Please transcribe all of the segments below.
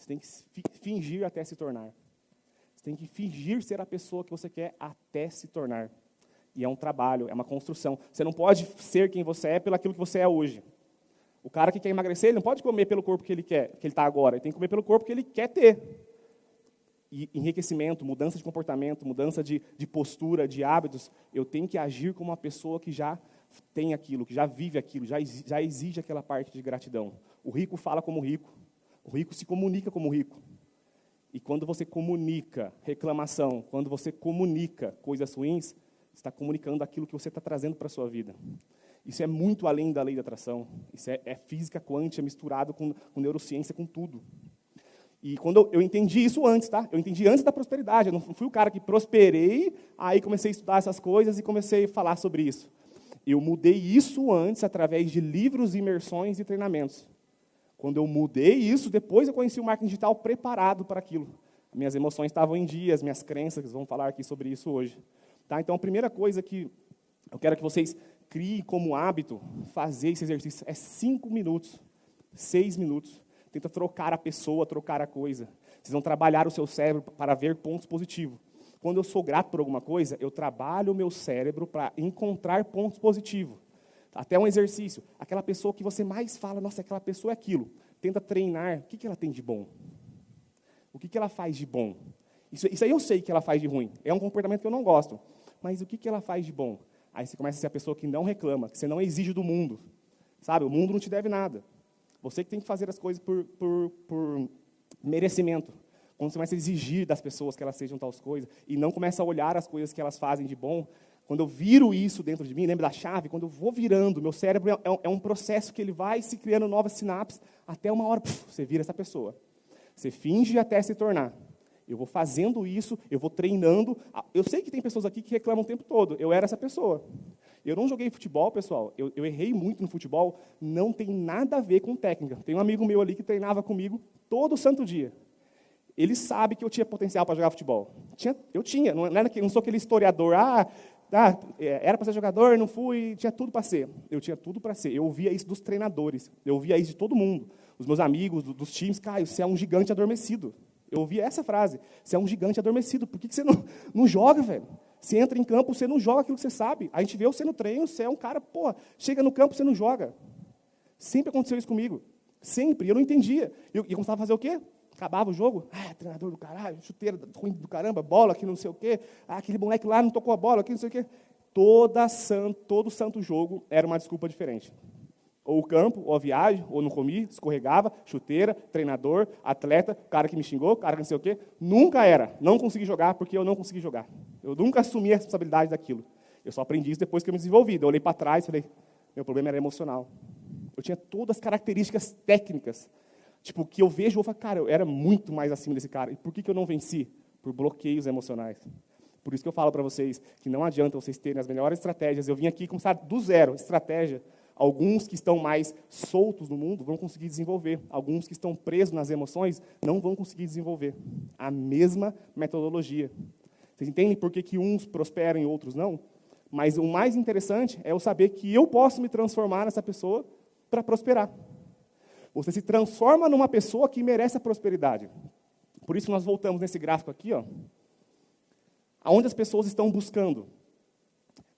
Você tem que fingir até se tornar. Você tem que fingir ser a pessoa que você quer até se tornar. E é um trabalho, é uma construção. Você não pode ser quem você é pelo aquilo que você é hoje. O cara que quer emagrecer, ele não pode comer pelo corpo que ele quer, que ele está agora. Ele tem que comer pelo corpo que ele quer ter. E enriquecimento, mudança de comportamento, mudança de postura, de hábitos, eu tenho que agir como uma pessoa que já tem aquilo, que já vive aquilo, já exige aquela parte de gratidão. O rico fala como rico, o rico se comunica como rico. E quando você comunica reclamação, quando você comunica coisas ruins, você está comunicando aquilo que você está trazendo para a sua vida. Isso é muito além da lei da atração. Isso é física quântica misturado com neurociência, com tudo. E quando eu entendi isso antes, tá? Eu entendi antes da prosperidade. Eu não fui o cara que prosperei, aí comecei a estudar essas coisas e comecei a falar sobre isso. Eu mudei isso antes através de livros, imersões e treinamentos. Quando eu mudei isso, depois eu conheci o marketing digital preparado para aquilo. Minhas emoções estavam em dia, as minhas crenças, vamos falar aqui sobre isso hoje. Tá? Então, a primeira coisa que eu quero que vocês criem como hábito, fazer esse exercício, é 5 minutos, 6 minutos. Tenta trocar a pessoa, trocar a coisa. Vocês vão trabalhar o seu cérebro para ver pontos positivos. Quando eu sou grato por alguma coisa, eu trabalho o meu cérebro para encontrar pontos positivos. Até um exercício. Aquela pessoa que você mais fala, nossa, aquela pessoa é aquilo. Tenta treinar. O que ela tem de bom? O que ela faz de bom? Isso aí eu sei que ela faz de ruim. É um comportamento que eu não gosto. Mas o que ela faz de bom? Aí você começa a ser a pessoa que não reclama, que você não exige do mundo. Sabe? O mundo não te deve nada. Você que tem que fazer as coisas por merecimento. Quando você começa a exigir das pessoas que elas sejam tais coisas, e não começa a olhar as coisas que elas fazem de bom, quando eu viro isso dentro de mim, lembra da chave? Quando eu vou virando, meu cérebro é um processo que ele vai se criando novas sinapses, até uma hora, você vira essa pessoa. Você finge até se tornar. Eu vou fazendo isso, eu vou treinando. Eu sei que tem pessoas aqui que reclamam o tempo todo. Eu era essa pessoa. Eu não joguei futebol, pessoal. Eu errei muito no futebol. Não tem nada a ver com técnica. Tem um amigo meu ali que treinava comigo todo santo dia. Ele sabe que eu tinha potencial para jogar futebol. Eu tinha. Não sou aquele historiador. Era para ser jogador, não fui. Tinha tudo para ser. Eu tinha tudo para ser. Eu ouvia isso dos treinadores. Eu ouvia isso de todo mundo. Os meus amigos, dos times. Caio, você é um gigante adormecido. Eu ouvia essa frase. Você é um gigante adormecido. Por que você não joga, velho? Você entra em campo, você não joga aquilo que você sabe. A gente vê você no treino, você é um cara, chega no campo, você não joga. Sempre aconteceu isso comigo. Sempre. Eu não entendia. E começava a fazer o quê? Acabava o jogo. Treinador do caralho, chuteira ruim do caramba, bola que não sei o quê. Aquele moleque lá não tocou a bola, aqui não sei o quê. Todo santo jogo era uma desculpa diferente. Ou o campo, ou a viagem, ou não comi, escorregava, chuteira, treinador, atleta, cara que me xingou, cara que não sei o quê. Nunca era. Não consegui jogar porque eu não consegui jogar. Eu nunca assumi a responsabilidade daquilo. Eu só aprendi isso depois que eu me desenvolvi. Eu olhei para trás e falei, meu problema era emocional. Eu tinha todas as características técnicas. Tipo, que eu vejo, eu falo, cara, eu era muito mais acima desse cara. E por que eu não venci? Por bloqueios emocionais. Por isso que eu falo para vocês que não adianta vocês terem as melhores estratégias. Eu vim aqui começar do zero, estratégia. Alguns que estão mais soltos no mundo vão conseguir desenvolver. Alguns que estão presos nas emoções não vão conseguir desenvolver. A mesma metodologia. Vocês entendem por que uns prosperam e outros não? Mas o mais interessante é eu saber que eu posso me transformar nessa pessoa para prosperar. Você se transforma numa pessoa que merece a prosperidade. Por isso nós voltamos nesse gráfico aqui, aonde as pessoas estão buscando.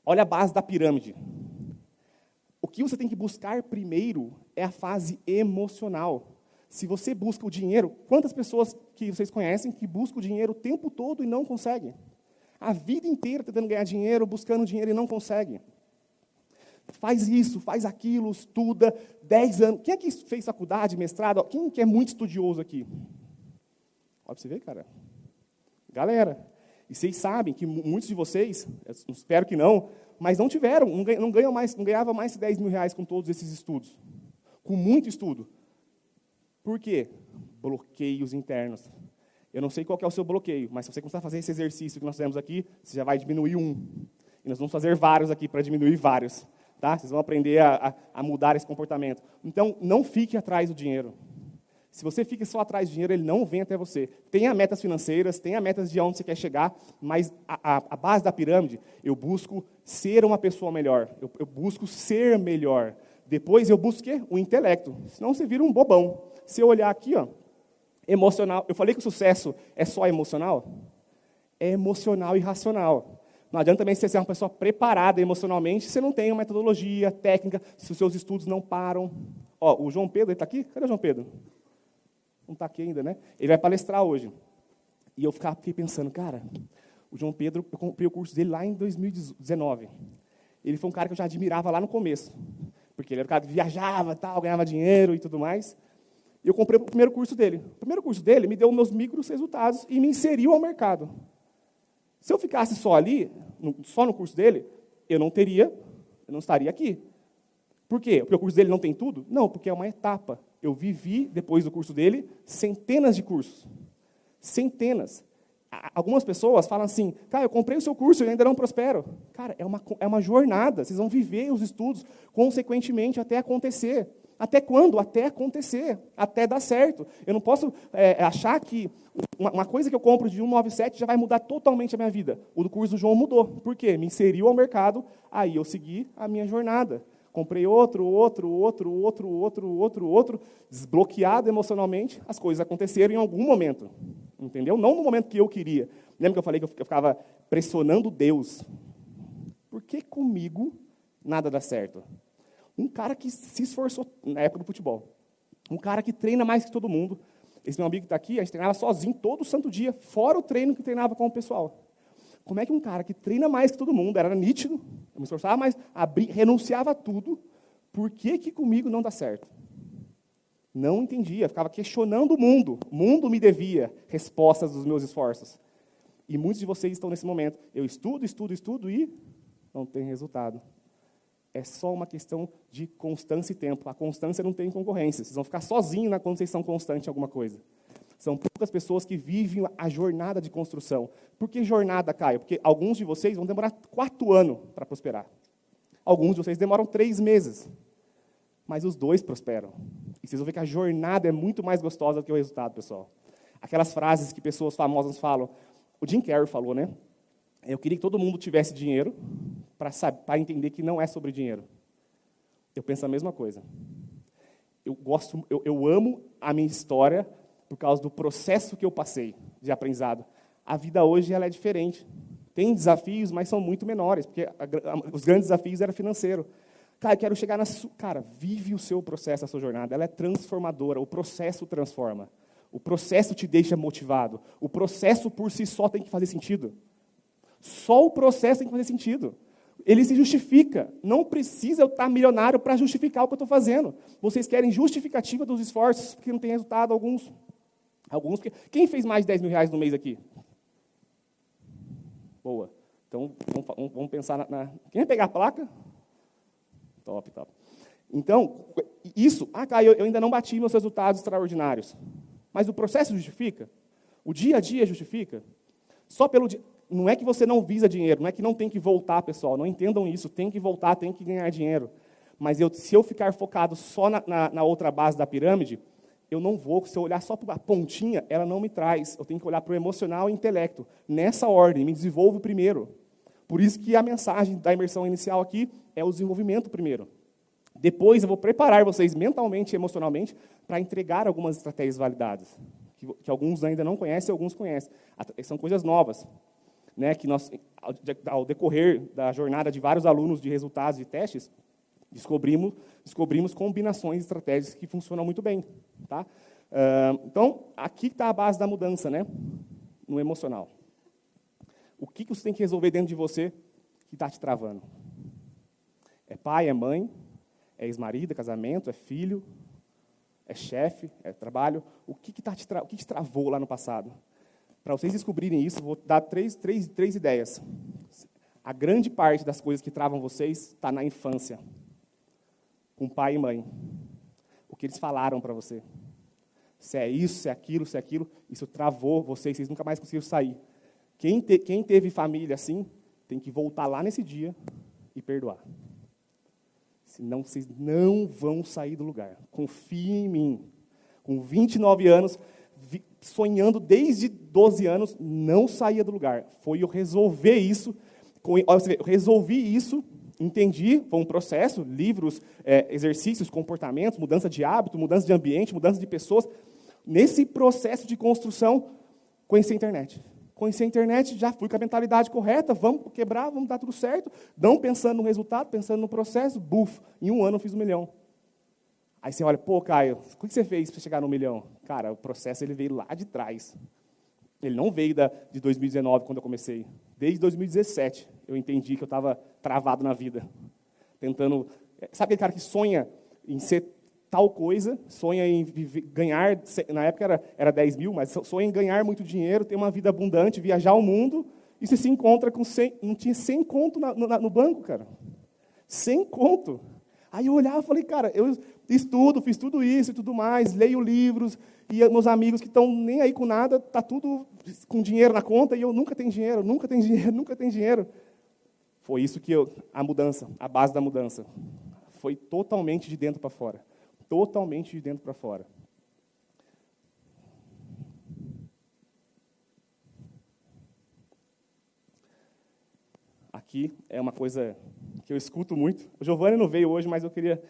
Olha a base da pirâmide. O que você tem que buscar primeiro é a fase emocional. Se você busca o dinheiro, quantas pessoas que vocês conhecem que buscam o dinheiro o tempo todo e não conseguem? A vida inteira tentando ganhar dinheiro, buscando dinheiro e não conseguem. Faz isso, faz aquilo, estuda, 10 anos. Quem é que fez faculdade, mestrado? Quem que é muito estudioso aqui? Olha para você ver, cara. Galera. E vocês sabem que muitos de vocês, espero que não, mas não tiveram, não ganhava mais de 10 mil reais com todos esses estudos. Com muito estudo. Por quê? Bloqueios internos. Eu não sei qual que é o seu bloqueio, mas se você começar a fazer esse exercício que nós fizemos aqui, você já vai diminuir um. E nós vamos fazer vários aqui para diminuir vários. Tá? Vocês vão aprender a mudar esse comportamento. Então, não fique atrás do dinheiro. Se você fica só atrás do dinheiro, ele não vem até você. Tenha metas financeiras, tenha metas de onde você quer chegar, mas a base da pirâmide, eu busco ser uma pessoa melhor. Eu busco ser melhor. Depois eu busco o quê? O intelecto. Senão você vira um bobão. Se eu olhar aqui, Emocional. Eu falei que o sucesso é só emocional? É emocional e racional. Não adianta também você ser uma pessoa preparada emocionalmente se você não tem uma metodologia, técnica, se os seus estudos não param. Ó, o João Pedro, ele está aqui? Cadê o João Pedro? Não está aqui ainda, né? Ele vai palestrar hoje. E eu fiquei pensando, cara, o João Pedro, eu comprei o curso dele lá em 2019. Ele foi um cara que eu já admirava lá no começo. Porque ele era um cara que viajava, tal, ganhava dinheiro e tudo mais. E eu comprei o primeiro curso dele. O primeiro curso dele me deu meus micros resultados e me inseriu ao mercado. Se eu ficasse só ali, só no curso dele, eu não estaria aqui. Por quê? Porque o curso dele não tem tudo? Não, porque é uma etapa. Eu vivi, depois do curso dele, centenas de cursos. Centenas. Algumas pessoas falam assim, cara, eu comprei o seu curso e ainda não prospero. Cara, é uma jornada. Vocês vão viver os estudos, consequentemente, até acontecer. Até quando? Até acontecer. Até dar certo. Eu não posso achar que uma coisa que eu compro de 197 já vai mudar totalmente a minha vida. O do curso do João mudou. Por quê? Me inseriu ao mercado, aí eu segui a minha jornada. Comprei outro, desbloqueado emocionalmente, as coisas aconteceram em algum momento. Entendeu? Não no momento que eu queria. Lembra que eu falei que eu ficava pressionando Deus? Por que comigo nada dá certo? Um cara que se esforçou na época do futebol. Um cara que treina mais que todo mundo. Esse meu amigo que está aqui, a gente treinava sozinho todo santo dia, fora o treino que treinava com o pessoal. Como é que um cara que treina mais que todo mundo, era nítido, eu me esforçava mais, renunciava a tudo, por que comigo não dá certo? Não entendia, ficava questionando o mundo me devia respostas dos meus esforços. E muitos de vocês estão nesse momento, eu estudo e não tem resultado. É só uma questão de constância e tempo. A constância não tem concorrência. Vocês vão ficar sozinhos quando vocês são constantes em alguma coisa. São poucas pessoas que vivem a jornada de construção. Por que jornada, Caio? Porque alguns de vocês vão demorar 4 anos para prosperar. Alguns de vocês demoram 3 meses. Mas os 2 prosperam. E vocês vão ver que a jornada é muito mais gostosa do que o resultado, pessoal. Aquelas frases que pessoas famosas falam. O Jim Carrey falou, né? Eu queria que todo mundo tivesse dinheiro para entender que não é sobre dinheiro. Eu penso a mesma coisa. Eu amo a minha história por causa do processo que eu passei de aprendizado. A vida hoje ela é diferente. Tem desafios, mas são muito menores, porque os grandes desafios eram financeiros. Cara, eu quero chegar na sua... Cara, vive o seu processo, a sua jornada. Ela é transformadora, o processo transforma. O processo te deixa motivado. O processo por si só tem que fazer sentido. Só o processo tem que fazer sentido. Ele se justifica. Não precisa eu estar milionário para justificar o que eu estou fazendo. Vocês querem justificativa dos esforços, porque não tem resultado alguns. Quem fez mais de 10 mil reais no mês aqui? Boa. Então, vamos pensar na... Quem vai pegar a placa? Top. Então, isso... Caio, eu ainda não bati meus resultados extraordinários. Mas o processo justifica? O dia a dia justifica? Só pelo dia... Não é que você não visa dinheiro, não é que não tem que voltar, pessoal. Não entendam isso, tem que voltar, tem que ganhar dinheiro. Mas se eu ficar focado só na outra base da pirâmide, eu não vou. Se eu olhar só para a pontinha, ela não me traz. Eu tenho que olhar para o emocional e o intelecto. Nessa ordem, me desenvolvo primeiro. Por isso que a mensagem da imersão inicial aqui é o desenvolvimento primeiro. Depois eu vou preparar vocês mentalmente e emocionalmente para entregar algumas estratégias validadas, que alguns ainda não conhecem e alguns conhecem. São coisas novas. Né, que nós, ao decorrer da jornada de vários alunos de resultados e testes, descobrimos combinações de estratégias que funcionam muito bem. Tá? Então, aqui está a base da mudança, né, no emocional. O que você tem que resolver dentro de você que está te travando? É pai, é mãe, é ex-marido, é casamento, é filho, é chefe, é trabalho? O que te travou lá no passado? Para vocês descobrirem isso, vou dar três ideias. A grande parte das coisas que travam vocês está na infância, com pai e mãe. O que eles falaram para você. Se é isso, se é aquilo, isso travou vocês nunca mais conseguiram sair. Quem teve família assim, tem que voltar lá nesse dia e perdoar. Senão vocês não vão sair do lugar. Confiem em mim. Com 29 anos... sonhando desde 12 anos, não saía do lugar. Foi eu resolver isso, eu resolvi isso, entendi, foi um processo, livros, exercícios, comportamentos, mudança de hábito, mudança de ambiente, mudança de pessoas. Nesse processo de construção, conheci a internet. Conheci a internet, já fui com a mentalidade correta, vamos quebrar, vamos dar tudo certo. Não pensando no resultado, pensando no processo, buf, em 1 ano eu fiz 1 milhão. Aí você olha, pô, Caio, o que você fez para chegar no 1 milhão? Cara, o processo ele veio lá de trás. Ele não veio de 2019, quando eu comecei. Desde 2017, eu entendi que eu estava travado na vida. Tentando... Sabe aquele cara que sonha em ser tal coisa, sonha em ganhar... Na época era 10 mil, mas sonha em ganhar muito dinheiro, ter uma vida abundante, viajar o mundo, e você se encontra com 100... Não tinha 100 conto no banco, cara. 100 conto. Aí eu olhava e falei, cara, eu estudo, fiz tudo isso e tudo mais, leio livros, e meus amigos que estão nem aí com nada, tá tudo com dinheiro na conta, e eu nunca tenho dinheiro, nunca tenho dinheiro, nunca tenho dinheiro. Foi isso que a mudança, a base da mudança, foi totalmente de dentro para fora. Totalmente de dentro para fora. Aqui é uma coisa que eu escuto muito. O Giovanni não veio hoje, mas eu queria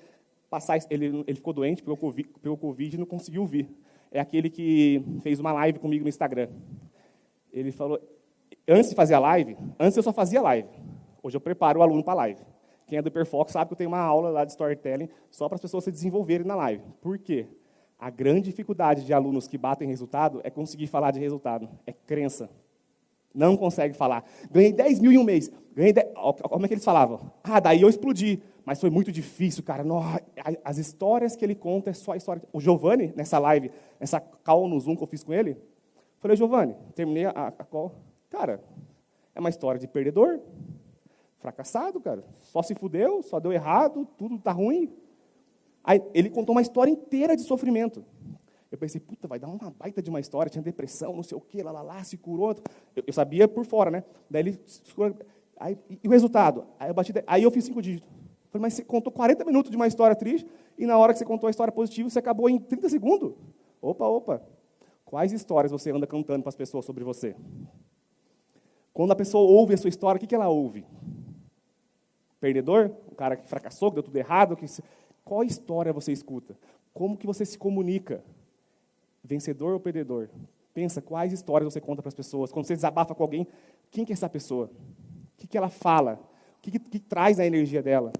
passar... Ele ficou doente, pegou Covid e não conseguiu vir. É aquele que fez uma live comigo no Instagram. Ele falou... Antes de fazer a live, antes eu só fazia live. Hoje eu preparo o aluno para a live. Quem é do Hiperfoco sabe que eu tenho uma aula lá de storytelling só para as pessoas se desenvolverem na live. Por quê? A grande dificuldade de alunos que batem resultado é conseguir falar de resultado. É crença. Não consegue falar. Ganhei 10 mil em um mês. Ganhei 10... Como é que eles falavam? Ah, daí eu explodi. Mas foi muito difícil, cara. Nossa, as histórias que ele conta é só a história. O Giovanni, nessa live, nessa call no Zoom que eu fiz com ele, falei, Giovanni, terminei a call. Cara, é uma história de perdedor. Fracassado, cara. Só se fudeu, só deu errado, tudo tá ruim. Aí ele contou uma história inteira de sofrimento. Eu pensei, puta, vai dar uma baita de uma história, tinha depressão, não sei o quê, lá, se curou. Eu sabia por fora, né? Daí ele se curou. Aí, e o resultado? Aí eu fiz 5 dígitos. Falei, mas você contou 40 minutos de uma história triste, e na hora que você contou a história positiva, você acabou em 30 segundos. Opa. Quais histórias você anda cantando para as pessoas sobre você? Quando a pessoa ouve a sua história, o que ela ouve? Perdedor? O cara que fracassou, que deu tudo errado? Qual história você escuta? Como que você se comunica? Vencedor ou perdedor? Pensa, quais histórias você conta para as pessoas? Quando você desabafa com alguém, quem que é essa pessoa? O que ela fala? O que traz na energia dela?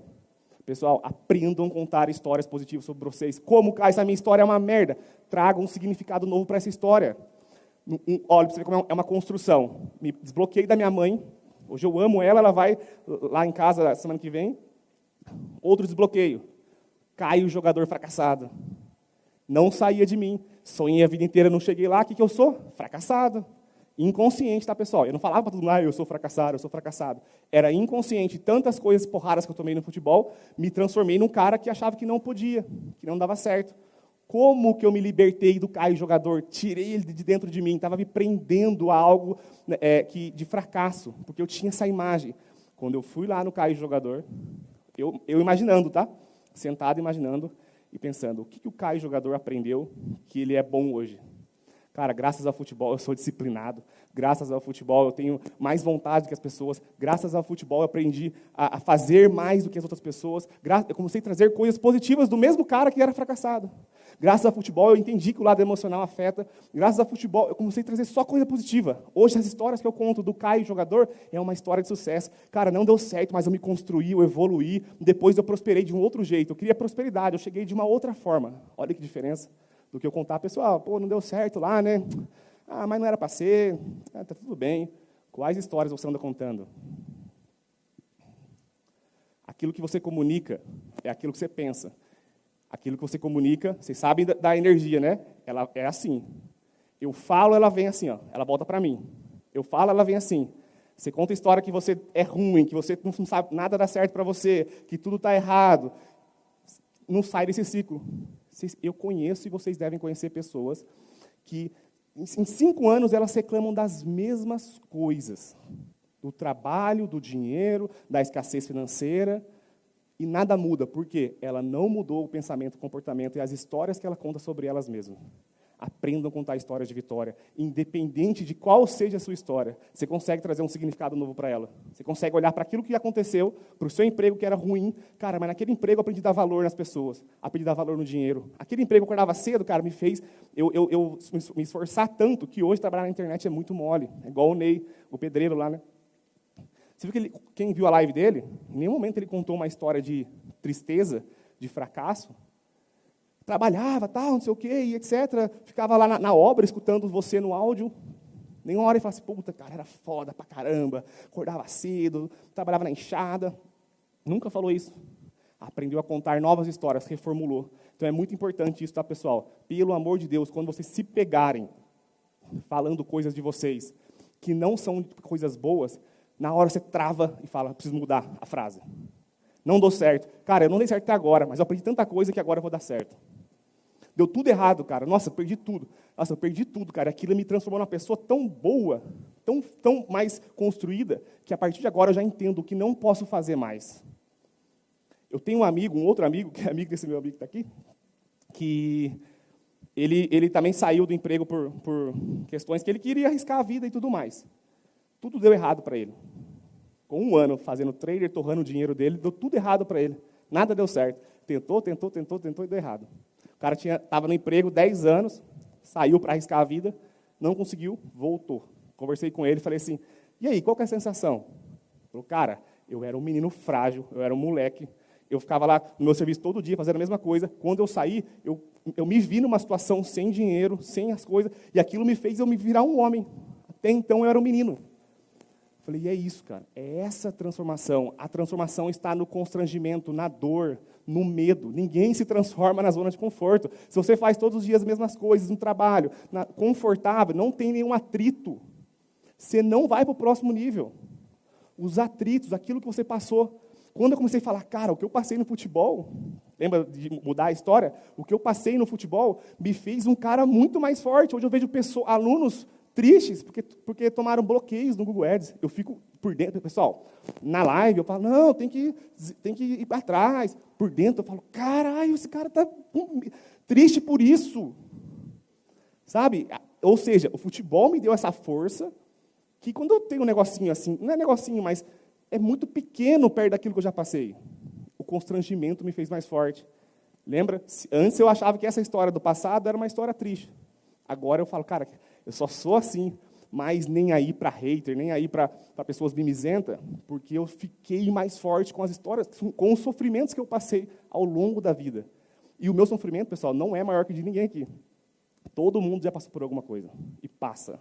Pessoal, aprendam a contar histórias positivas sobre vocês. Como, cara, essa minha história é uma merda? Traga um significado novo para essa história. Olha, para você ver como é uma construção. Me desbloqueei da minha mãe. Hoje eu amo ela, ela vai lá em casa semana que vem. Outro desbloqueio. Caio, o jogador fracassado. Não saía de mim. Sonhei a vida inteira, não cheguei lá. O que eu sou? Fracassado. Inconsciente, tá, pessoal? Eu não falava para todo mundo, eu sou fracassado. Era inconsciente. Tantas coisas porradas que eu tomei no futebol, me transformei num cara que achava que não podia, que não dava certo. Como que eu me libertei do Caio jogador? Tirei ele de dentro de mim, estava me prendendo a algo de fracasso, porque eu tinha essa imagem. Quando eu fui lá no Caio jogador, eu imaginando, tá? Sentado imaginando e pensando, o que o Caio jogador aprendeu que ele é bom hoje? Cara, graças ao futebol eu sou disciplinado, graças ao futebol eu tenho mais vontade que as pessoas, graças ao futebol eu aprendi a fazer mais do que as outras pessoas, eu comecei a trazer coisas positivas do mesmo cara que era fracassado. Graças ao futebol eu entendi que o lado emocional afeta, graças ao futebol eu comecei a trazer só coisa positiva. Hoje as histórias que eu conto do Caio jogador é uma história de sucesso. Cara, não deu certo, mas eu me construí, eu evoluí, depois eu prosperei de um outro jeito, eu queria prosperidade, eu cheguei de uma outra forma. Olha que diferença. Do que eu contar, pessoal, pô, não deu certo lá, né? Ah, mas não era para ser, tá tudo bem. Quais histórias você anda contando? Aquilo que você comunica é aquilo que você pensa. Aquilo que você comunica, vocês sabem da energia, né? Ela é assim. Eu falo, ela vem assim, ó, ela volta para mim. Eu falo, ela vem assim. Você conta a história que você é ruim, que você não sabe, nada dá certo para você, que tudo está errado. Não sai desse ciclo. Eu conheço e vocês devem conhecer pessoas que, em 5 anos, elas reclamam das mesmas coisas. Do trabalho, do dinheiro, da escassez financeira, e nada muda. Por quê? Ela não mudou o pensamento, o comportamento e as histórias que ela conta sobre elas mesmas. Aprendam a contar histórias de vitória. Independente de qual seja a sua história, você consegue trazer um significado novo para ela. Você consegue olhar para aquilo que aconteceu, para o seu emprego que era ruim. Cara, mas naquele emprego eu aprendi a dar valor nas pessoas, aprendi a dar valor no dinheiro. Aquele emprego que eu acordava cedo, cara, me fez eu me esforçar tanto que hoje trabalhar na internet é muito mole. É igual o Ney, o pedreiro lá, né? Você viu que quem viu a live dele, em nenhum momento ele contou uma história de tristeza, de fracasso. Trabalhava, tal, não sei o quê, e etc. Ficava lá na obra, escutando você no áudio. Nenhuma hora ele falava assim, puta, cara, era foda pra caramba. Acordava cedo, trabalhava na enxada. Nunca falou isso. Aprendeu a contar novas histórias, reformulou. Então é muito importante isso, tá, pessoal? Pelo amor de Deus, quando vocês se pegarem falando coisas de vocês que não são coisas boas, na hora você trava e fala, preciso mudar a frase. Não dou certo. Cara, eu não dei certo até agora, mas eu aprendi tanta coisa que agora eu vou dar certo. Deu tudo errado, cara. Nossa, eu perdi tudo. Nossa, eu perdi tudo, cara. Aquilo me transformou numa pessoa tão boa, tão mais construída, que a partir de agora eu já entendo o que não posso fazer mais. Eu tenho um outro amigo, que é amigo desse meu amigo que está aqui, que ele também saiu do emprego por questões que ele queria arriscar a vida e tudo mais. Tudo deu errado para ele. Com 1 ano fazendo trader, torrando o dinheiro dele, deu tudo errado para ele. Nada deu certo. Tentou e deu errado. O cara estava no emprego 10 anos, saiu para arriscar a vida, não conseguiu, voltou. Conversei com ele, falei assim, e aí, qual que é a sensação? Ele falou, cara, eu era um menino frágil, eu era um moleque, eu ficava lá no meu serviço todo dia, fazendo a mesma coisa. Quando eu saí, eu me vi numa situação sem dinheiro, sem as coisas, e aquilo me fez eu me virar um homem. Até então eu era um menino. Falei, e é isso, cara, é essa transformação. A transformação está no constrangimento, na dor, no medo. Ninguém se transforma na zona de conforto. Se você faz todos os dias as mesmas coisas, no trabalho, confortável, não tem nenhum atrito, você não vai para o próximo nível. Os atritos, aquilo que você passou. Quando eu comecei a falar, cara, o que eu passei no futebol, lembra de mudar a história? O que eu passei no futebol me fez um cara muito mais forte. Hoje eu vejo alunos tristes porque tomaram bloqueios no Google Ads. Eu fico por dentro, pessoal, na live eu falo, não, tem que ir para trás. Por dentro eu falo, caralho, esse cara está triste por isso. Sabe? Ou seja, o futebol me deu essa força que quando eu tenho um negocinho assim, não é negocinho, mas é muito pequeno perto daquilo que eu já passei. O constrangimento me fez mais forte. Lembra? Antes eu achava que essa história do passado era uma história triste. Agora eu falo, cara, eu só sou assim, mas nem aí para hater, nem aí para pessoas mimizentas, porque eu fiquei mais forte com as histórias, com os sofrimentos que eu passei ao longo da vida. E o meu sofrimento, pessoal, não é maior que o de ninguém aqui. Todo mundo já passou por alguma coisa. E passa.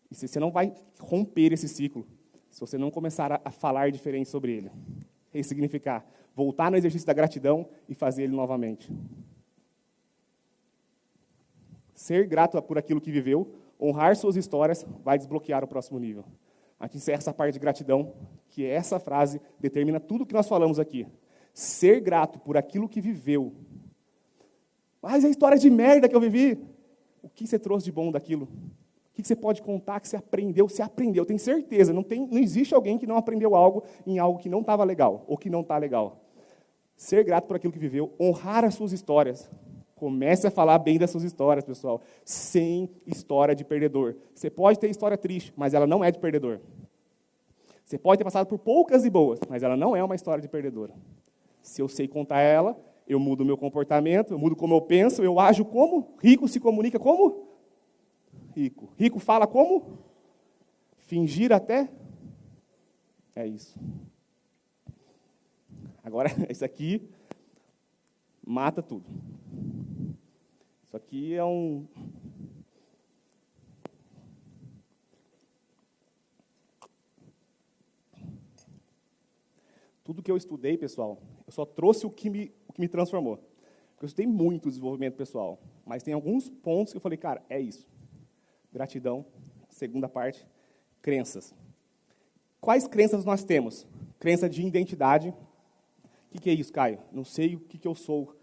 E você não vai romper esse ciclo se você não começar a falar diferente sobre ele. Ressignificar. Voltar no exercício da gratidão e fazer ele novamente. Ser grato por aquilo que viveu, honrar suas histórias, vai desbloquear o próximo nível. Aqui encerra essa parte de gratidão, que essa frase determina tudo o que nós falamos aqui. Ser grato por aquilo que viveu. Mas a história de merda que eu vivi, o que você trouxe de bom daquilo? O que você pode contar que você aprendeu? Você aprendeu, tenho certeza. Não existe alguém que não aprendeu algo em algo que não estava legal, ou que não está legal. Ser grato por aquilo que viveu, honrar as suas histórias. Comece a falar bem das suas histórias, pessoal. Sem história de perdedor. Você pode ter história triste, mas ela não é de perdedor. Você pode ter passado por poucas e boas, mas ela não é uma história de perdedor. Se eu sei contar ela, eu mudo o meu comportamento, eu mudo como eu penso, eu ajo como? Rico se comunica como? Rico. Rico fala como? Fingir até? É isso. Agora, isso aqui mata tudo. Isso aqui é Tudo que eu estudei, pessoal, eu só trouxe o que me transformou. Porque eu estudei muito desenvolvimento pessoal, mas tem alguns pontos que eu falei, cara, é isso. Gratidão, segunda parte, crenças. Quais crenças nós temos? Crença de identidade. O que é isso, Caio? Não sei o que eu sou.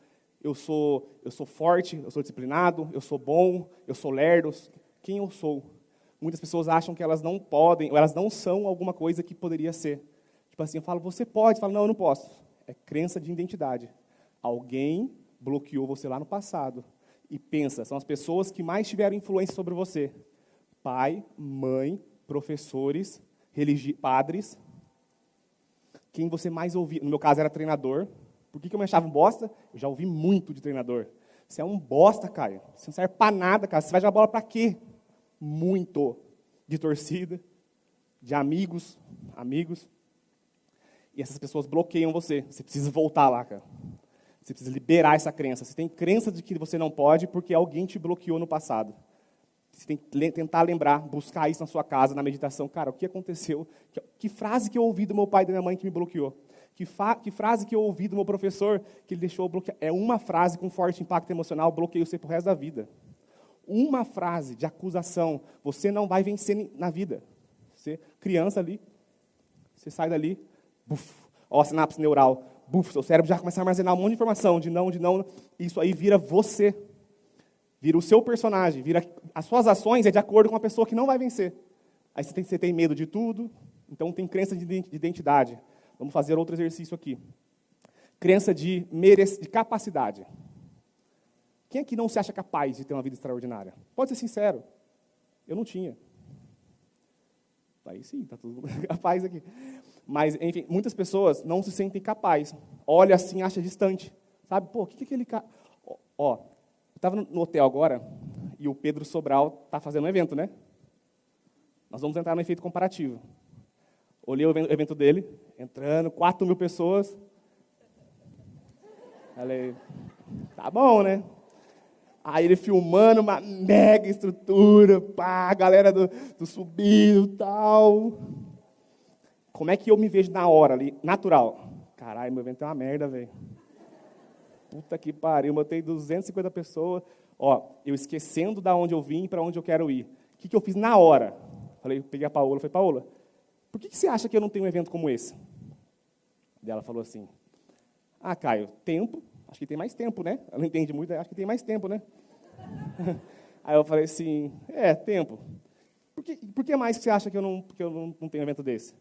Eu sou forte, eu sou disciplinado, eu sou bom, eu sou lerdo. Quem eu sou? Muitas pessoas acham que elas não podem, ou elas não são alguma coisa que poderia ser. Tipo assim, eu falo, você pode. Eu falo, não, eu não posso. É crença de identidade. Alguém bloqueou você lá no passado. E pensa, são as pessoas que mais tiveram influência sobre você. Pai, mãe, professores, padres. Quem você mais ouvia? No meu caso era treinador. Por que eu me achava um bosta? Eu já ouvi muito de treinador. Você é um bosta, Caio. Você não serve para nada, cara. Você vai jogar bola para quê? Muito. De torcida, de amigos. E essas pessoas bloqueiam você. Você precisa voltar lá, cara. Você precisa liberar essa crença. Você tem crença de que você não pode porque alguém te bloqueou no passado. Você tem que tentar lembrar, buscar isso na sua casa, na meditação. Cara, o que aconteceu? Que frase que eu ouvi do meu pai e da minha mãe que me bloqueou? Que frase que eu ouvi do meu professor que ele deixou bloquear? É uma frase com forte impacto emocional, bloqueia você pro resto da vida. Uma frase de acusação, você não vai vencer na vida. Você, criança ali, você sai dali, buf, ó, sinapse neural, buf, seu cérebro já começa a armazenar um monte de informação, de não, isso aí vira você. Vira o seu personagem, as suas ações é de acordo com a pessoa que não vai vencer. Aí você tem medo de tudo, então tem crença de identidade. Vamos fazer outro exercício aqui. Crença de capacidade. Quem aqui não se acha capaz de ter uma vida extraordinária? Pode ser sincero. Eu não tinha. Aí sim, está tudo capaz aqui. Mas, enfim, muitas pessoas não se sentem capazes. Olha assim, acha distante. Sabe, pô, o que aquele cara... Ó, eu estava no hotel agora e o Pedro Sobral está fazendo um evento, né? Nós vamos entrar no efeito comparativo. Olhei o evento dele, entrando, 4.000 pessoas. Falei, tá bom, né? Aí ele filmando uma mega estrutura, pá, a galera do subido e tal. Como é que eu me vejo na hora ali, natural? Caralho, meu evento é uma merda, velho. Puta que pariu, eu botei 250 pessoas. Ó, eu esquecendo da onde eu vim e para onde eu quero ir. O que eu fiz na hora? Peguei a Paola, falei, Paola, por que você acha que eu não tenho um evento como esse? E ela falou assim, Caio, tempo, acho que tem mais tempo, né? Ela não entende muito, acho que tem mais tempo, né? Aí eu falei assim, tempo. Por que mais você acha que eu não tenho um evento desse?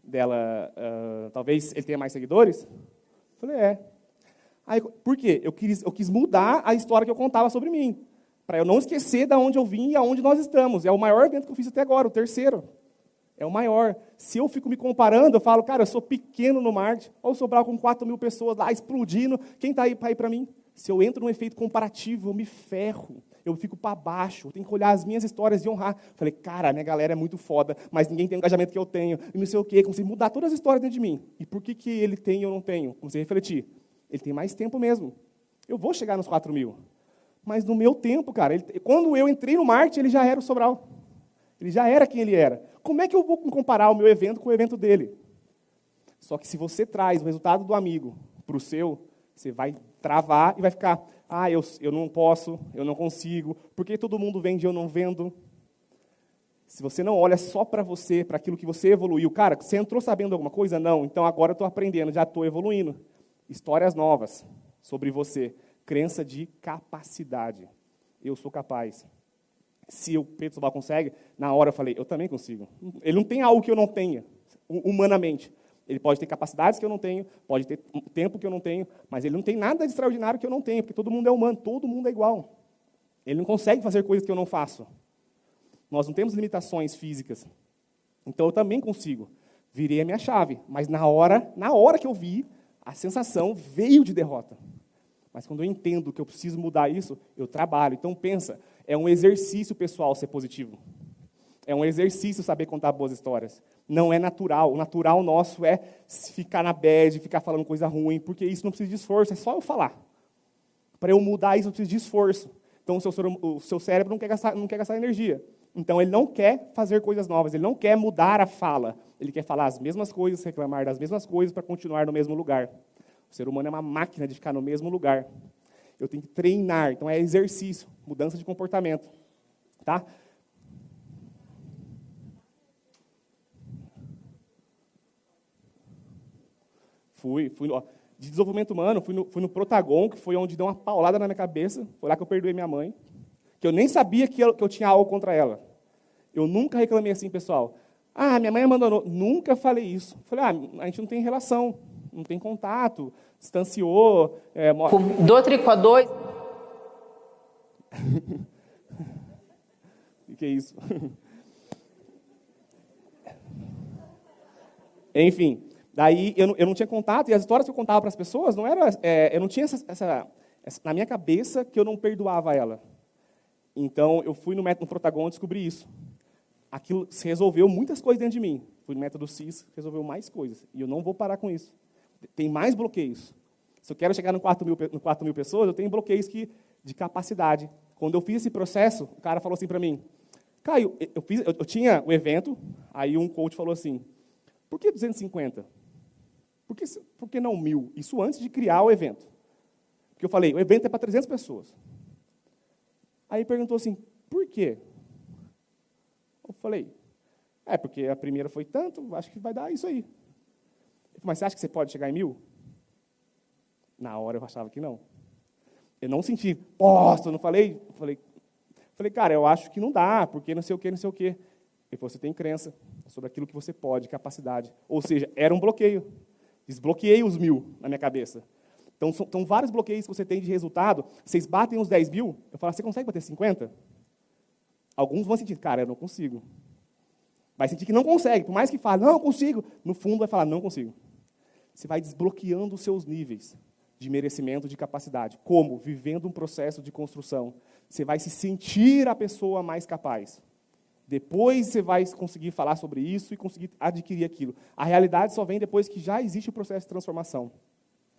Dela, talvez ele tenha mais seguidores? Eu falei, Aí, por quê? Eu quis mudar a história que eu contava sobre mim, para eu não esquecer de onde eu vim e aonde nós estamos. É o maior evento que eu fiz até agora, o terceiro. É o maior. Se eu fico me comparando, eu falo, cara, eu sou pequeno no marketing, ou Sobral com 4.000 pessoas lá explodindo, quem está aí para ir para mim? Se eu entro num efeito comparativo, eu me ferro, eu fico para baixo, eu tenho que olhar as minhas histórias e honrar. Falei, cara, minha galera é muito foda, mas ninguém tem o engajamento que eu tenho, e não sei o quê. Comecei a mudar todas as histórias dentro de mim. E por que ele tem e eu não tenho? Comecei a refletir. Ele tem mais tempo mesmo. Eu vou chegar nos 4.000. Mas no meu tempo, cara, quando eu entrei no marketing, ele já era o Sobral. Ele já era quem ele era. Como é que eu vou comparar o meu evento com o evento dele? Só que se você traz o resultado do amigo para o seu, você vai travar e vai ficar, eu não posso, eu não consigo, porque todo mundo vende e eu não vendo. Se você não olha só para você, para aquilo que você evoluiu, cara, você entrou sabendo alguma coisa? Não, então agora eu estou aprendendo, já estou evoluindo. Histórias novas sobre você, crença de capacidade. Eu sou capaz. Se o Pedro Sobral consegue, na hora eu falei, eu também consigo. Ele não tem algo que eu não tenha, humanamente. Ele pode ter capacidades que eu não tenho, pode ter tempo que eu não tenho, mas ele não tem nada de extraordinário que eu não tenho, porque todo mundo é humano, todo mundo é igual. Ele não consegue fazer coisas que eu não faço. Nós não temos limitações físicas. Então eu também consigo. Virei a minha chave, mas na hora que eu vi, a sensação veio de derrota. Mas quando eu entendo que eu preciso mudar isso, eu trabalho. Então pensa, é um exercício pessoal ser positivo. É um exercício saber contar boas histórias. Não é natural. O natural nosso é ficar na bad, ficar falando coisa ruim, porque isso não precisa de esforço, é só eu falar. Para eu mudar isso, eu preciso de esforço. Então o seu cérebro não quer gastar energia. Então ele não quer fazer coisas novas, ele não quer mudar a fala. Ele quer falar as mesmas coisas, reclamar das mesmas coisas para continuar no mesmo lugar. O ser humano é uma máquina de ficar no mesmo lugar. Eu tenho que treinar, então é exercício, mudança de comportamento. Tá? De desenvolvimento humano, fui no Protagon, que foi onde deu uma paulada na minha cabeça. Foi lá que eu perdoei minha mãe. Que eu nem sabia que eu tinha algo contra ela. Eu nunca reclamei assim, pessoal. Minha mãe abandonou. Nunca falei isso. Falei, a gente não tem relação, não tem contato, distanciou. Do Trico a 2. O que é isso? Enfim, daí eu não tinha contato, e as histórias que eu contava para as pessoas, não era, eu não tinha na minha cabeça que eu não perdoava ela. Então, eu fui no método Protagon e descobri isso. Aquilo se resolveu muitas coisas dentro de mim. Fui no método CIS, resolveu mais coisas. E eu não vou parar com isso. Tem mais bloqueios. Se eu quero chegar no 4.000 pessoas, eu tenho bloqueios de capacidade. Quando eu fiz esse processo, o cara falou assim para mim, Caio, eu tinha o evento, aí um coach falou assim, por que 250? Por que não 1.000? Isso antes de criar o evento. Porque eu falei, o evento é para 300 pessoas. Aí perguntou assim, por quê? Eu falei, porque a primeira foi tanto, acho que vai dar isso aí. Ele falou, mas você acha que você pode chegar em 1.000? Na hora eu achava que não. Eu não senti, não falei. Falei, cara, eu acho que não dá, porque não sei o quê, não sei o quê. Ele falou, você tem crença sobre aquilo que você pode, capacidade. Ou seja, era um bloqueio. Desbloqueei os 1.000 na minha cabeça. Então, são vários bloqueios que você tem de resultado. Vocês batem os 10.000, eu falo, você consegue bater 50? Alguns vão sentir, cara, eu não consigo. Vai sentir que não consegue, por mais que fale, não, eu consigo. No fundo vai falar, não consigo. Você vai desbloqueando os seus níveis de merecimento, de capacidade. Como? Vivendo um processo de construção. Você vai se sentir a pessoa mais capaz. Depois você vai conseguir falar sobre isso e conseguir adquirir aquilo. A realidade só vem depois que já existe o processo de transformação.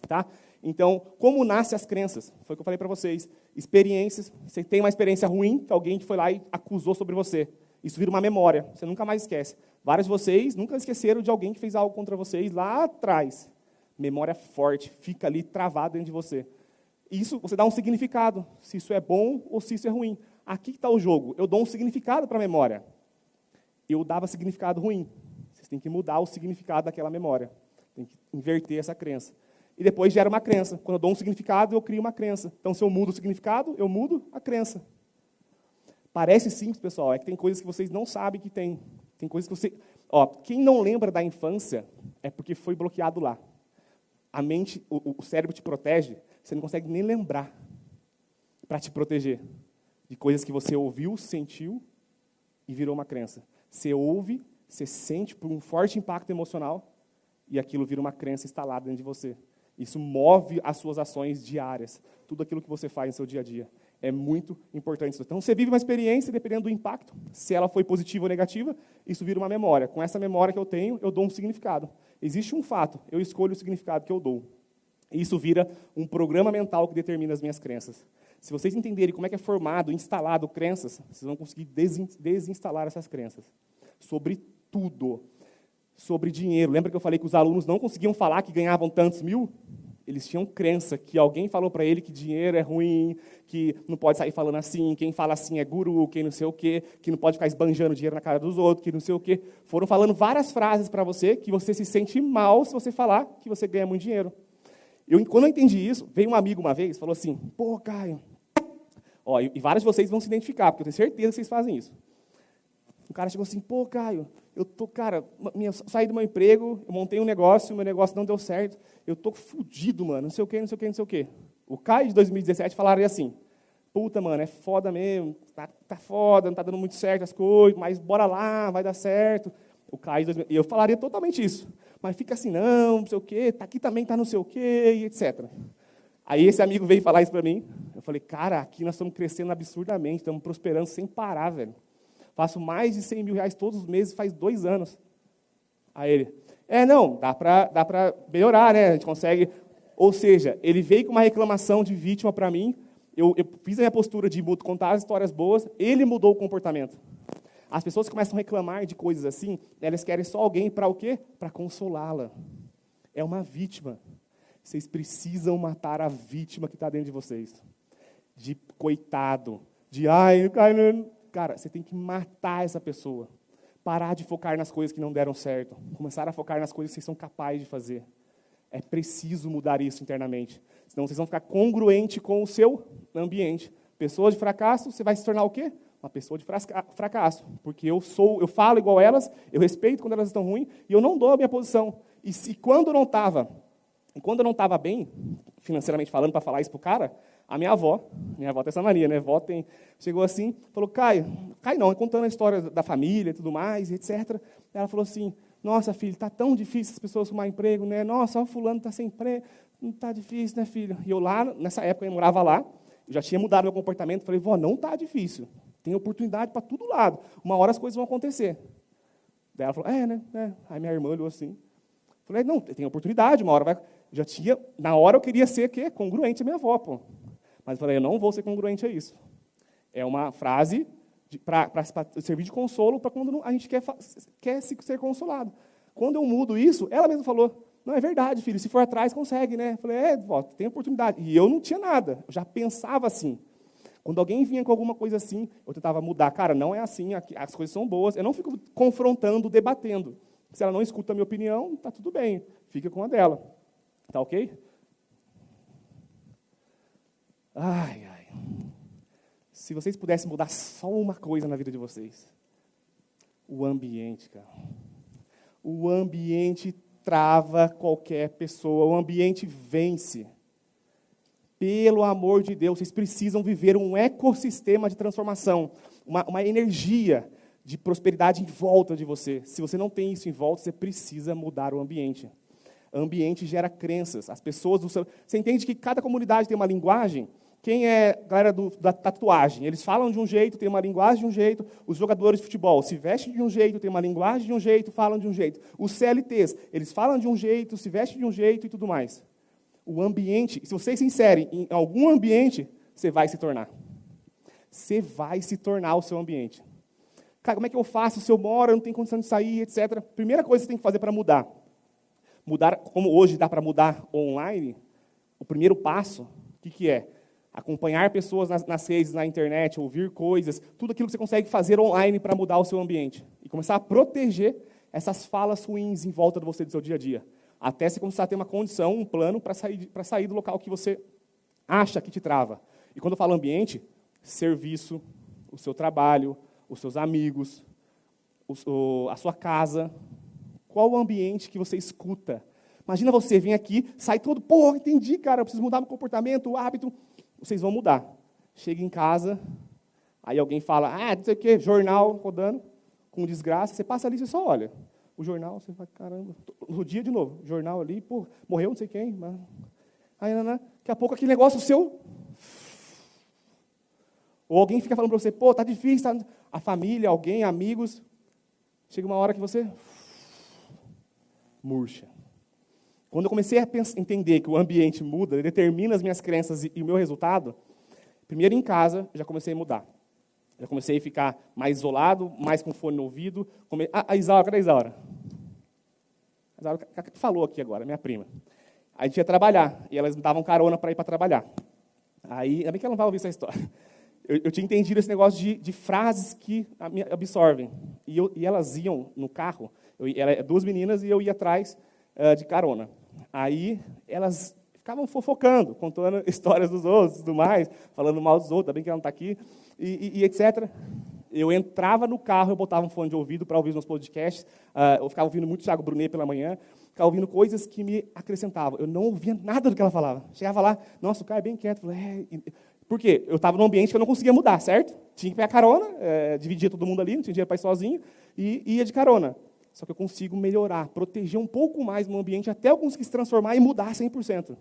Tá? Então, como nascem as crenças? Foi o que eu falei para vocês. Experiências. Você tem uma experiência ruim, que alguém foi lá e acusou sobre você. Isso vira uma memória. Você nunca mais esquece. Vários de vocês nunca esqueceram de alguém que fez algo contra vocês lá atrás. Memória forte. Fica ali travado dentro de você. Isso, você dá um significado. Se isso é bom ou se isso é ruim. Aqui está o jogo. Eu dou um significado para a memória. Eu dava significado ruim. Vocês têm que mudar o significado daquela memória. Tem que inverter essa crença. E depois gera uma crença. Quando eu dou um significado, eu crio uma crença. Então, se eu mudo o significado, eu mudo a crença. Parece simples, pessoal. É que tem coisas que vocês não sabem que tem. Tem coisas que você... quem não lembra da infância é porque foi bloqueado lá. A mente, o cérebro te protege, você não consegue nem lembrar para te proteger de coisas que você ouviu, sentiu e virou uma crença. Você ouve, você sente por um forte impacto emocional e aquilo vira uma crença instalada dentro de você. Isso move as suas ações diárias, tudo aquilo que você faz no seu dia a dia. É muito importante isso. Então, você vive uma experiência, dependendo do impacto, se ela foi positiva ou negativa, isso vira uma memória. Com essa memória que eu tenho, eu dou um significado. Existe um fato, eu escolho o significado que eu dou. E isso vira um programa mental que determina as minhas crenças. Se vocês entenderem como é que é formado, instalado crenças, vocês vão conseguir desinstalar essas crenças. Sobre tudo. Sobre dinheiro. Lembra que eu falei que os alunos não conseguiam falar que ganhavam tantos mil? Eles tinham crença que alguém falou para ele que dinheiro é ruim, que não pode sair falando assim, quem fala assim é guru, quem não sei o quê, que não pode ficar esbanjando dinheiro na cara dos outros, que não sei o quê. Foram falando várias frases para você que você se sente mal se você falar que você ganha muito dinheiro. Quando eu entendi isso, veio um amigo uma vez e falou assim, pô, Caio, e vários de vocês vão se identificar, porque eu tenho certeza que vocês fazem isso. O cara chegou assim, pô, Caio, saí do meu emprego, eu montei um negócio, meu negócio não deu certo, eu tô fudido, mano, não sei o quê, não sei o quê, não sei o quê. O Caio de 2017 falaria assim, puta, mano, é foda mesmo, tá foda, não tá dando muito certo as coisas, mas bora lá, vai dar certo. O Caio de 2017, eu falaria totalmente isso, mas fica assim, não sei o quê, aqui também tá não sei o quê, e etc. Aí esse amigo veio falar isso para mim, eu falei, cara, aqui nós estamos crescendo absurdamente, estamos prosperando sem parar, velho. Faço mais de 100 mil reais todos os meses, faz 2 anos. Aí ele, não, dá para melhorar, né? A gente consegue. Ou seja, ele veio com uma reclamação de vítima para mim, eu fiz a minha postura de contar as histórias boas, ele mudou o comportamento. As pessoas que começam a reclamar de coisas assim, elas querem só alguém para o quê? Para consolá-la. É uma vítima. Vocês precisam matar a vítima que está dentro de vocês. De coitado, de cara, você tem que matar essa pessoa. Parar de focar nas coisas que não deram certo. Começar a focar nas coisas que vocês são capazes de fazer. É preciso mudar isso internamente. Senão vocês vão ficar congruente com o seu ambiente. Pessoa de fracasso, você vai se tornar o quê? Uma pessoa de fracasso. Porque eu falo igual elas, eu respeito quando elas estão ruins, e eu não dou a minha posição. Quando eu não estava bem, financeiramente falando, para falar isso para o cara, A minha avó tem essa mania, né? Chegou assim, falou, Caio não, contando a história da família e tudo mais, etc. Ela falou assim, nossa, filho, está tão difícil as pessoas arrumar emprego, né? Nossa, o fulano está sem emprego, não está difícil, né, filho? E eu lá, nessa época, eu morava lá, eu já tinha mudado meu comportamento, falei, vó, não está difícil, tem oportunidade para todo lado, uma hora as coisas vão acontecer. Daí ela falou, né? Aí minha irmã olhou assim, falei, não, tem oportunidade, uma hora vai... Na hora eu queria ser congruente à minha avó, pô. Mas eu falei, eu não vou ser congruente a isso. É uma frase para servir de consolo para quando a gente quer ser consolado. Quando eu mudo isso, ela mesma falou, não, é verdade, filho, se for atrás, consegue, né? Eu falei, vó, tem oportunidade. E eu não tinha nada, eu já pensava assim. Quando alguém vinha com alguma coisa assim, eu tentava mudar. Cara, não é assim, as coisas são boas. Eu não fico confrontando, debatendo. Se ela não escuta a minha opinião, está tudo bem, fica com a dela. Tá ok? Ai. Se vocês pudessem mudar só uma coisa na vida de vocês. O ambiente, cara. O ambiente trava qualquer pessoa. O ambiente vence. Pelo amor de Deus, vocês precisam viver um ecossistema de transformação. Uma energia de prosperidade em volta de você. Se você não tem isso em volta, você precisa mudar o ambiente. O ambiente gera crenças. As pessoas do seu... Você entende que cada comunidade tem uma linguagem? Quem é a galera da tatuagem? Eles falam de um jeito, tem uma linguagem de um jeito. Os jogadores de futebol se vestem de um jeito, tem uma linguagem de um jeito, falam de um jeito. Os CLTs, eles falam de um jeito, se vestem de um jeito e tudo mais. O ambiente, se vocês se inserem em algum ambiente, você vai se tornar. Você vai se tornar o seu ambiente. Cara, como é que eu faço se eu moro, eu não tenho condição de sair, etc. Primeira coisa que você tem que fazer para mudar. Mudar, como hoje dá para mudar online, o primeiro passo, o que é? Acompanhar pessoas nas redes, na internet, ouvir coisas, tudo aquilo que você consegue fazer online para mudar o seu ambiente. E começar a proteger essas falas ruins em volta de você, do seu dia a dia. Até você começar a ter uma condição, um plano para sair do local que você acha que te trava. E quando eu falo ambiente, serviço, o seu trabalho, os seus amigos, a sua casa. Qual o ambiente que você escuta? Imagina você vir aqui, sai todo, entendi, cara, eu preciso mudar meu comportamento, o hábito. Vocês vão mudar. Chega em casa, aí alguém fala, não sei o quê, jornal rodando, com desgraça, você passa ali, você só olha. O jornal, você fala, caramba, no dia de novo, jornal ali, morreu não sei quem. Mas... Aí, daqui a pouco aquele negócio seu... Ou alguém fica falando para você, tá difícil, tá... A família, alguém, amigos. Chega uma hora que você... murcha. Quando eu comecei a entender que o ambiente muda, ele determina as minhas crenças e o meu resultado, primeiro em casa, eu já comecei a mudar. Já comecei a ficar mais isolado, mais com fone no ouvido. A Isaura, cadê a Isaura? A Isaura falou aqui agora, minha prima. A gente ia trabalhar, e elas me davam carona para ir para trabalhar. Aí, ainda bem que ela não vai ouvir essa história. Eu tinha entendido esse negócio de frases que me absorvem. E elas iam no carro, duas meninas, e eu ia atrás de carona. Aí, elas ficavam fofocando, contando histórias dos outros, tudo mais, falando mal dos outros, ainda bem que ela não está aqui, e etc. Eu entrava no carro, eu botava um fone de ouvido para ouvir os meus podcasts, eu ficava ouvindo muito Thiago Brunet pela manhã, ficava ouvindo coisas que me acrescentavam. Eu não ouvia nada do que ela falava. Chegava lá, nossa, o cara é bem quieto. Por quê? Eu estava num ambiente que eu não conseguia mudar, certo? Tinha que pegar carona, dividia todo mundo ali, não tinha dinheiro para ir sozinho, e ia de carona. Só que eu consigo melhorar, proteger um pouco mais o meu ambiente, até eu conseguir se transformar e mudar 100%.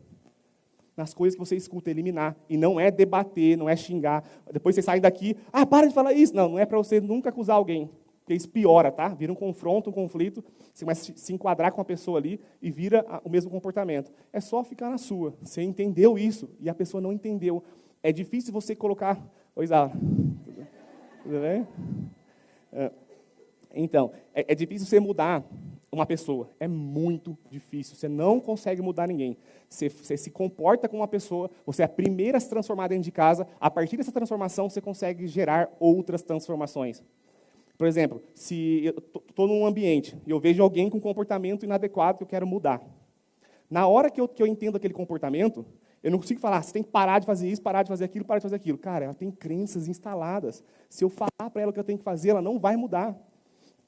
Nas coisas que você escuta, eliminar. E não é debater, não é xingar. Depois você sai daqui, para de falar isso. Não é para você nunca acusar alguém. Porque isso piora, tá? Vira um confronto, um conflito. Você começa a se enquadrar com a pessoa ali e vira o mesmo comportamento. É só ficar na sua. Você entendeu isso e a pessoa não entendeu. É difícil você colocar... Oi, Zara. Tudo bem? Então, é difícil você mudar uma pessoa. É muito difícil. Você não consegue mudar ninguém. Você se comporta como uma pessoa, você é a primeira a se transformar dentro de casa. A partir dessa transformação, você consegue gerar outras transformações. Por exemplo, se eu estou num ambiente e eu vejo alguém com um comportamento inadequado que eu quero mudar. Na hora que eu entendo aquele comportamento, eu não consigo falar, você tem que parar de fazer isso, parar de fazer aquilo, parar de fazer aquilo. Cara, ela tem crenças instaladas. Se eu falar para ela o que eu tenho que fazer, ela não vai mudar.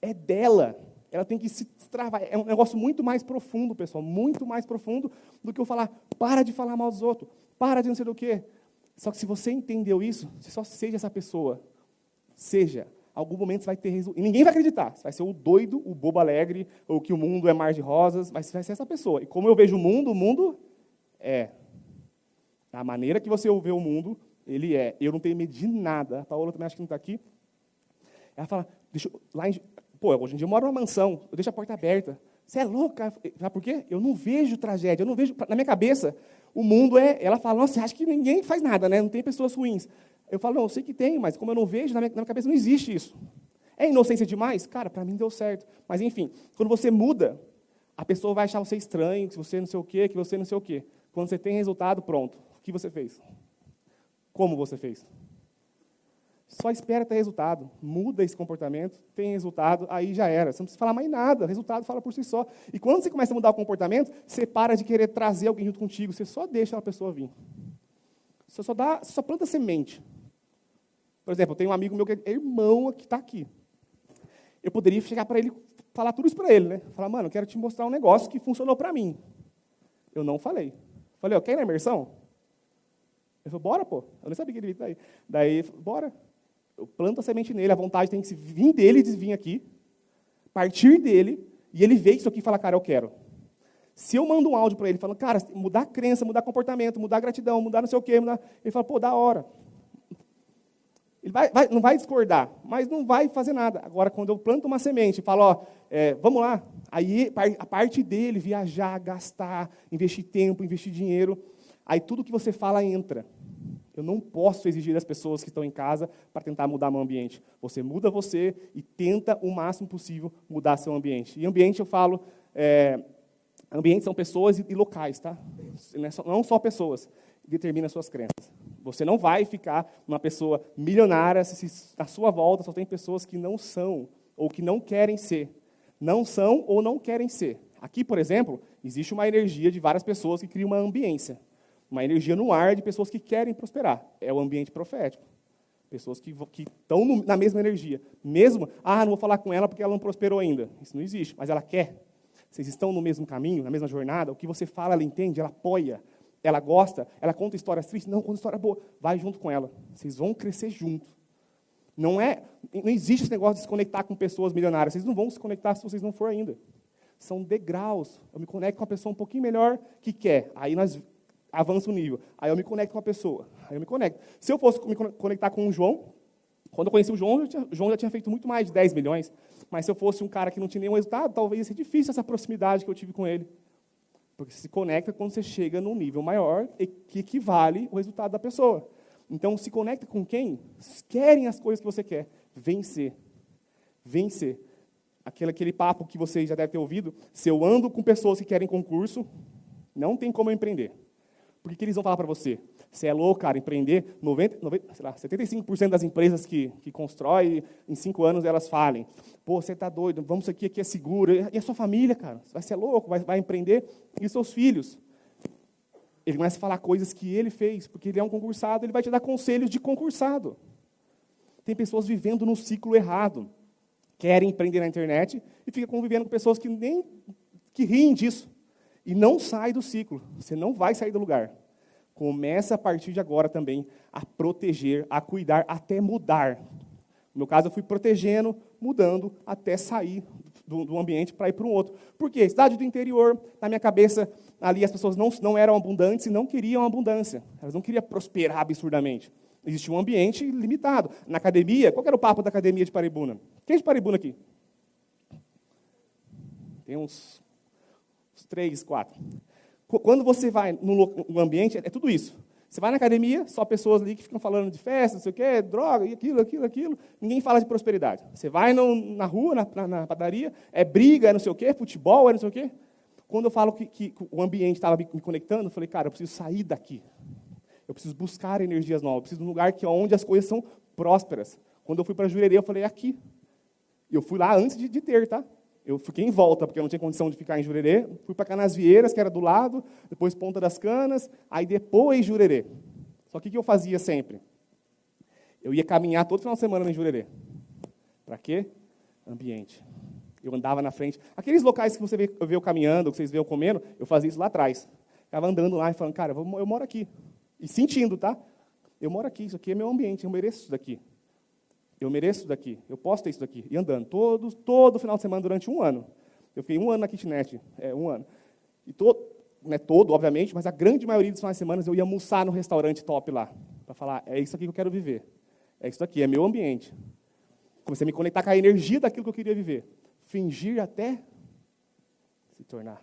É dela. Ela tem que se destravar. É um negócio muito mais profundo, pessoal. Muito mais profundo do que eu falar, para de falar mal dos outros. Para de não sei do quê. Só que se você entendeu isso, você só seja essa pessoa. Seja. Algum momento você vai ter resultado. E ninguém vai acreditar. Você vai ser o doido, o bobo alegre, ou que o mundo é mar de rosas, mas você vai ser essa pessoa. E como eu vejo o mundo é. A maneira que você vê o mundo, ele é. Eu não tenho medo de nada. A Paola também acho que não está aqui. Ela fala, hoje em dia eu moro numa mansão, eu deixo a porta aberta. Você é louca? Sabe por quê? Eu não vejo tragédia, eu não vejo. Na minha cabeça, o mundo é. Ela fala, nossa, você acha que ninguém faz nada, né? Não tem pessoas ruins. Eu falo, não, eu sei que tem, mas como eu não vejo, na minha cabeça não existe isso. É inocência demais? Cara, para mim deu certo. Mas, enfim, quando você muda, a pessoa vai achar você estranho, que você não sei o quê, que você não sei o quê. Quando você tem resultado, pronto. O que você fez? Como você fez? Só espera ter resultado. Muda esse comportamento, tem resultado, aí já era. Você não precisa falar mais nada, o resultado fala por si só. E quando você começa a mudar o comportamento, você para de querer trazer alguém junto contigo, você só deixa a pessoa vir. Você só planta semente. Por exemplo, eu tenho um amigo meu que é irmão que está aqui. Eu poderia chegar para ele, falar tudo isso para ele, né? Falar, mano, eu quero te mostrar um negócio que funcionou para mim. Eu não falei. Falei, quer ir na imersão? Ele falou, bora, pô. Eu nem sabia que ele ia estar aí. Daí, bora. Eu planto a semente nele, a vontade tem que vir dele de vir aqui, partir dele, e ele vê isso aqui e fala, cara, eu quero. Se eu mando um áudio para ele, falando, cara, mudar a crença, mudar comportamento, mudar a gratidão, mudar não sei o quê, ele fala, pô, da hora. Ele não vai discordar, mas não vai fazer nada. Agora, quando eu planto uma semente e falo, vamos lá, aí a parte dele, viajar, gastar, investir tempo, investir dinheiro, aí tudo que você fala entra. Eu não posso exigir das pessoas que estão em casa para tentar mudar meu ambiente. Você muda você e tenta o máximo possível mudar seu ambiente. E ambiente, eu falo, ambientes são pessoas e locais, tá? Não só pessoas, determina as suas crenças. Você não vai ficar uma pessoa milionária se à sua volta só tem pessoas que não são ou que não querem ser. Não são ou não querem ser. Aqui, por exemplo, existe uma energia de várias pessoas que cria uma ambiência. Uma energia no ar de pessoas que querem prosperar. É o ambiente profético. Pessoas que estão na mesma energia. Mesmo, não vou falar com ela porque ela não prosperou ainda. Isso não existe, mas ela quer. Vocês estão no mesmo caminho, na mesma jornada, o que você fala, ela entende, ela apoia, ela gosta, ela conta histórias tristes, não, conta história boa, vai junto com ela. Vocês vão crescer junto. Não existe esse negócio de se conectar com pessoas milionárias. Vocês não vão se conectar se vocês não for ainda. São degraus. Eu me conecto com uma pessoa um pouquinho melhor que quer. Aí nós avança o nível. Aí eu me conecto com a pessoa. Aí eu me conecto. Se eu fosse me conectar com o João, quando eu conheci o João já tinha feito muito mais de 10 milhões. Mas se eu fosse um cara que não tinha nenhum resultado, talvez ia ser difícil essa proximidade que eu tive com ele. Porque você se conecta quando você chega num nível maior que equivale o resultado da pessoa. Então, se conecta com quem querem as coisas que você quer. Vencer. Vencer. Aquele papo que vocês já devem ter ouvido, se eu ando com pessoas que querem concurso, não tem como eu empreender. Por que eles vão falar para você? Você é louco, cara, empreender, 75% das empresas que constroem, em 5 anos elas falem. Pô, você está doido, vamos aqui é seguro. E a sua família, cara? Você vai ser louco, vai empreender. E os seus filhos? Ele começa a falar coisas que ele fez, porque ele é um concursado, ele vai te dar conselhos de concursado. Tem pessoas vivendo no ciclo errado. Querem empreender na internet e ficam convivendo com pessoas que riem disso. E não sai do ciclo. Você não vai sair do lugar. Começa a partir de agora também a proteger, a cuidar, até mudar. No meu caso, eu fui protegendo, mudando, até sair do ambiente para ir para um outro. Por quê? Cidade do interior, na minha cabeça, ali as pessoas não eram abundantes e não queriam abundância. Elas não queriam prosperar absurdamente. Existia um ambiente limitado. Na academia, qual era o papo da academia de Paraibuna? Quem é de Paraibuna aqui? Tem uns 3, 4. Quando você vai no ambiente, é tudo isso. Você vai na academia, só pessoas ali que ficam falando de festa, não sei o quê, droga, e aquilo. Ninguém fala de prosperidade. Você vai na rua, na padaria, é briga, é não sei o quê, futebol, é não sei o quê. Quando eu falo que o ambiente estava me conectando, eu falei, cara, eu preciso sair daqui. Eu preciso buscar energias novas. Eu preciso de um lugar onde as coisas são prósperas. Quando eu fui para Jurerê, eu falei, aqui. E eu fui lá antes de ter, tá? Eu fiquei em volta, porque eu não tinha condição de ficar em Jurerê. Fui para Canasvieiras, que era do lado, depois Ponta das Canas, aí depois Jurerê. Só que o que eu fazia sempre? Eu ia caminhar todo final de semana em Jurerê. Para quê? Ambiente. Eu andava na frente. Aqueles locais que você vê eu caminhando, que vocês vê eu comendo, eu fazia isso lá atrás. Ficava andando lá e falando, cara, eu moro aqui. E sentindo, tá? Eu moro aqui, isso aqui é meu ambiente, eu mereço isso daqui. Eu mereço isso daqui, eu posso ter isso daqui. E andando todo final de semana durante 1 ano. Eu fiquei 1 ano na kitnet, 1 ano. E não é todo, obviamente, mas a grande maioria dos finais de semana eu ia almoçar no restaurante top lá, para falar, é isso aqui que eu quero viver. É isso aqui, é meu ambiente. Comecei a me conectar com a energia daquilo que eu queria viver. Fingir até se tornar.